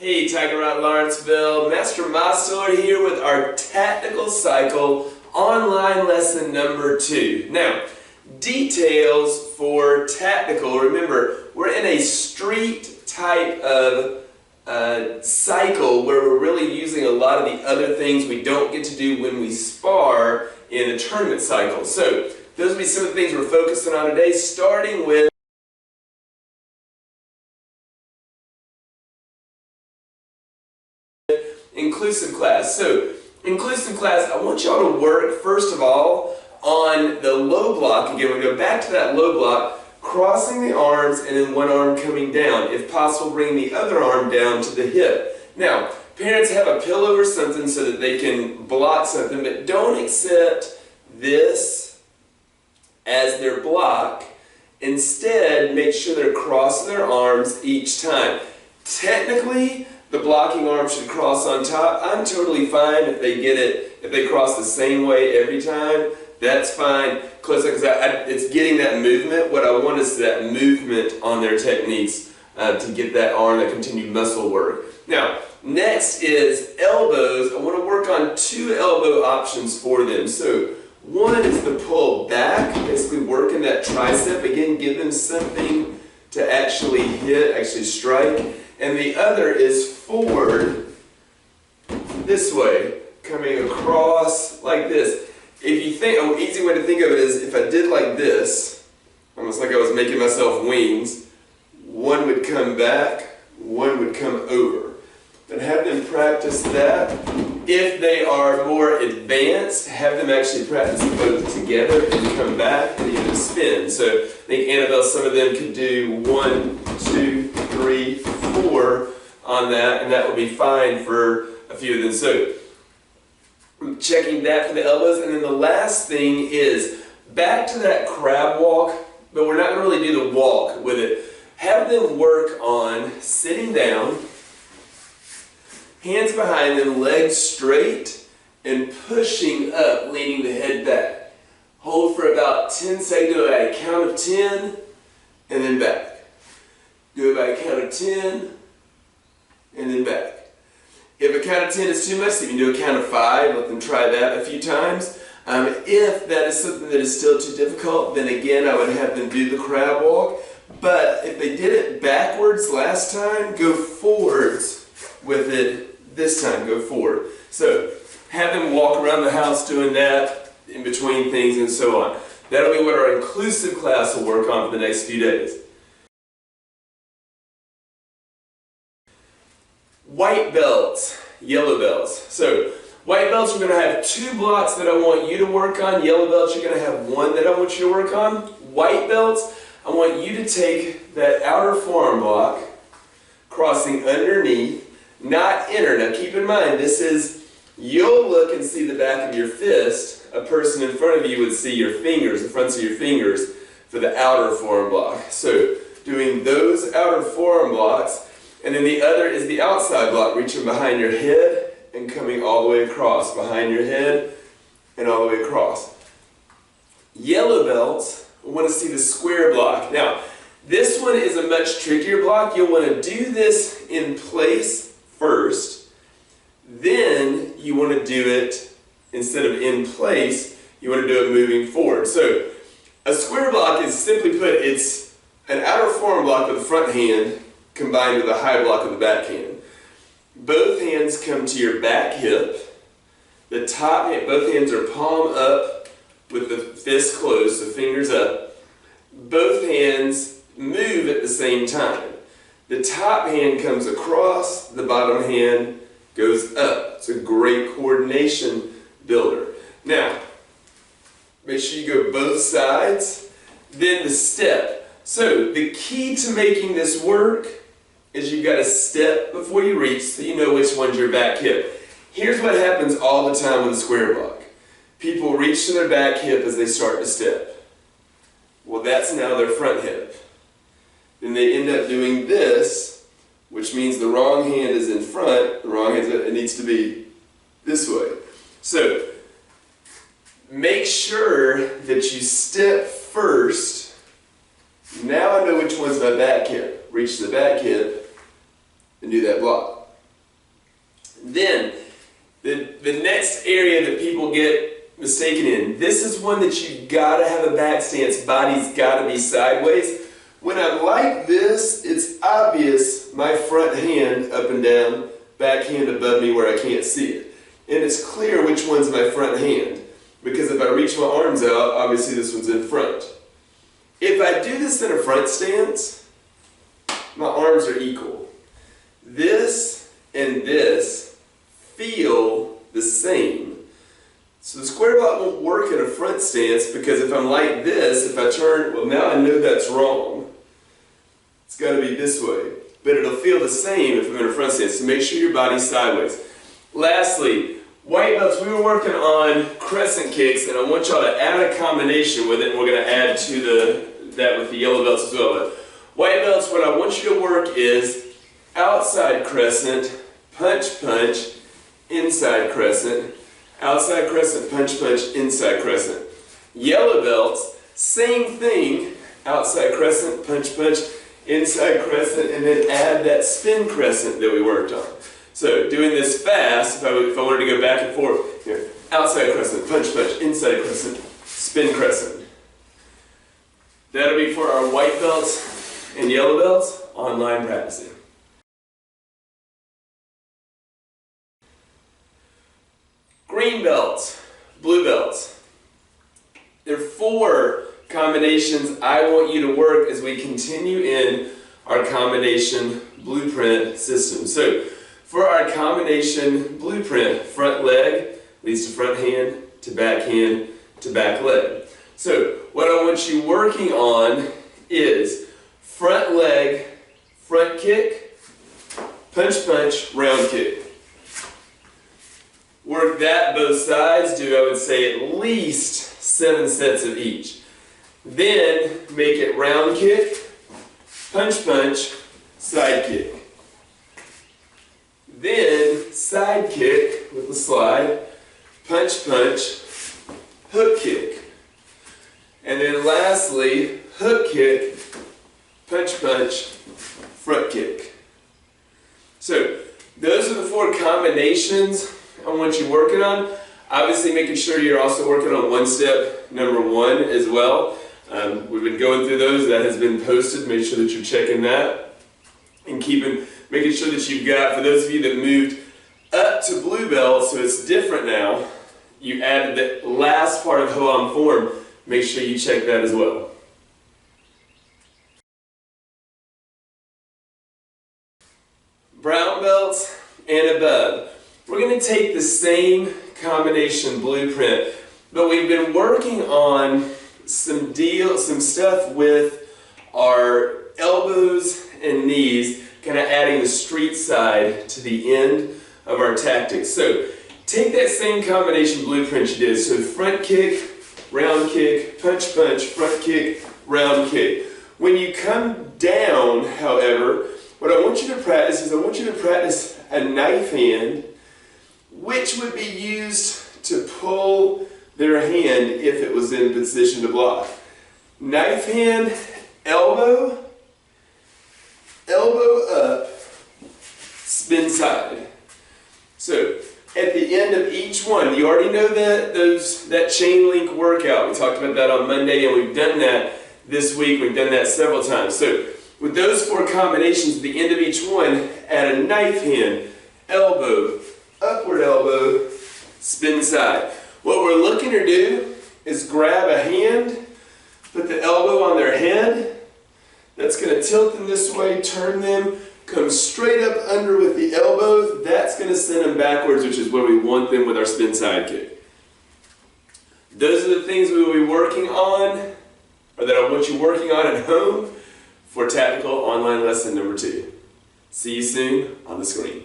Hey, Tiger Rod Lawrenceville, Master Mosler here with our Tactical Cycle online lesson number 2. Now, details for tactical. Remember, we're in a street type of cycle where we're really using a lot of the other things we don't get to do when we spar in a tournament cycle. So, those will be some of the things we're focusing on today, starting with inclusive class. So, inclusive class, I want y'all to work, first of all, on the low block. Again, we're going to go back to that low block, crossing the arms and then one arm coming down. If possible, bring the other arm down to the hip. Now, parents have a pillow or something so that they can block something, but don't accept this as their block. Instead, make sure they're crossing their arms each time. Technically, the blocking arm should cross on top. I'm totally fine if they get it, if they cross the same way every time. That's fine. Because it's getting that movement. What I want is that movement on their techniques to get that arm, that continued muscle work. Now, next is elbows. I want to work on 2 elbow options for them. So, one is the pull back, basically working that tricep. Again, give them something to actually hit, actually strike. And the other is forward this way, coming across like this. If you think, an easy way to think of it is if I did like this, almost like I was making myself wings, one would come back, one would come over. But have them practice that. If they are more advanced, have them actually practice both together and come back and even spin. So I think Annabelle, some of them could do 1, 2, 3, 4 on that, and that would be fine for a few of them. So checking that for the elbows. And then the last thing is back to that crab walk, but we're not going to really do the walk with it. Have them work on sitting down, hands behind them, legs straight, and pushing up, leaning the head back. Hold for about 10 seconds, do it at a count of 10, and then back. Do it by a count of 10, and then back. If a count of 10 is too much, you can do a count of 5, let them try that a few times. If that is something that is still too difficult, then again I would have them do the crab walk. But if they did it backwards last time, go forwards with it this time, go forward. So, have them walk around the house doing that, in between things and so on. That'll be what our inclusive class will work on for the next few days. White belts, yellow belts. So, white belts, we're going to have 2 blocks that I want you to work on. Yellow belts, you're going to have 1 that I want you to work on. White belts, I want you to take that outer forearm block, crossing underneath, not inner. Now keep in mind, this is, you'll look and see the back of your fist. A person in front of you would see your fingers, the fronts of your fingers, for the outer forearm block. So, doing those outer forearm blocks, and then the other is the outside block, reaching behind your head and coming all the way across, behind your head and all the way across. Yellow belts, we want to see the square block. Now, this one is a much trickier block. You'll want to do this in place first, then you want to do it, instead of in place, you want to do it moving forward. So, a square block is simply put, it's an outer forearm block with the front hand combined with a high block with the back hand. Both hands come to your back hip. The top hand, both hands are palm up with the fist closed, so fingers up. Both hands move at the same time. The top hand comes across, the bottom hand goes up. It's a great coordination builder. Now, make sure you go both sides. Then the step. So, the key to making this work is you've got to step before you reach so you know which one's your back hip. Here's what happens all the time with a square block. People reach to their back hip as they start to step. Well, that's now their front hip. Then they end up doing this, which means the wrong hand is in front, the wrong hand, it needs to be this way. So, make sure that you step first. Now I know which one's my back hip. Reach the back hip and do that block. Then, the next area that people get mistaken in, this is one that you've got to have a back stance, body's got to be sideways. When I'm like this, it's obvious my front hand up and down, back hand above me where I can't see it. And it's clear which one's my front hand, because if I reach my arms out, obviously this one's in front. If I do this in a front stance, my arms are equal. This and this feel the same. So the square block won't work in a front stance because if I'm like this, if I turn, well now I know that's wrong. It's got to be this way. But it'll feel the same if I'm in a front stance. So make sure your body's sideways. Lastly, white belts, we were working on crescent kicks, and I want y'all to add a combination with it, and we're going to add to that with the yellow belts as well. But white belts, what I want you to work is outside crescent, punch, punch, inside crescent, outside crescent, punch, punch, inside crescent. Yellow belts, same thing, outside crescent, punch, punch, inside crescent, and then add that spin crescent that we worked on. So doing this fast, if I wanted to go back and forth, here, outside crescent, punch, punch, inside crescent, spin crescent. That'll be for our white belts and yellow belts online practicing. Green belts, blue belts. There are 4 combinations I want you to work as we continue in our combination blueprint system. So for our combination blueprint, front leg leads to front hand to back leg. So what I want you working on is front leg, front kick, punch punch, round kick. Work that both sides, do I would say at least 7 sets of each. Then make it round kick, punch punch, side kick. Then side kick with the slide, punch punch, hook kick. And then lastly, hook kick, punch punch, front kick. So those are the 4 combinations I want you working on. Obviously making sure you're also working on one step number 1 as well. We've been going through those. That has been posted. Make sure that you're checking that and making sure that you've got, for those of you that moved up to blue belt, so it's different now, you added the last part of Hoam form. Make sure you check that as well. Brown belts and above. We're going to take the same combination blueprint, but we've been working on some stuff with our elbows and knees, kind of adding the street side to the end of our tactics. So take that same combination blueprint you did. So front kick, round kick, punch punch, front kick, round kick. When you come down, however, what I want you to practice is I want you to practice a knife hand, which would be used to pull their hand if it was in position to block. Knife hand, elbow, elbow up, spin side. So at the end of each one, you already know that chain link workout. We talked about that on Monday, and we've done that this week. We've done that several times. So with those 4 combinations, at the end of each one, add a knife hand, elbow, upward elbow, spin side. What we're looking to do is grab a hand, put the elbow on their head. That's going to tilt them this way, turn them, come straight up under with the elbow. That's going to send them backwards, which is where we want them with our spin side kick. Those are the things we will be working on, or that I want you working on at home for tactical online lesson number 2. See you soon on the screen.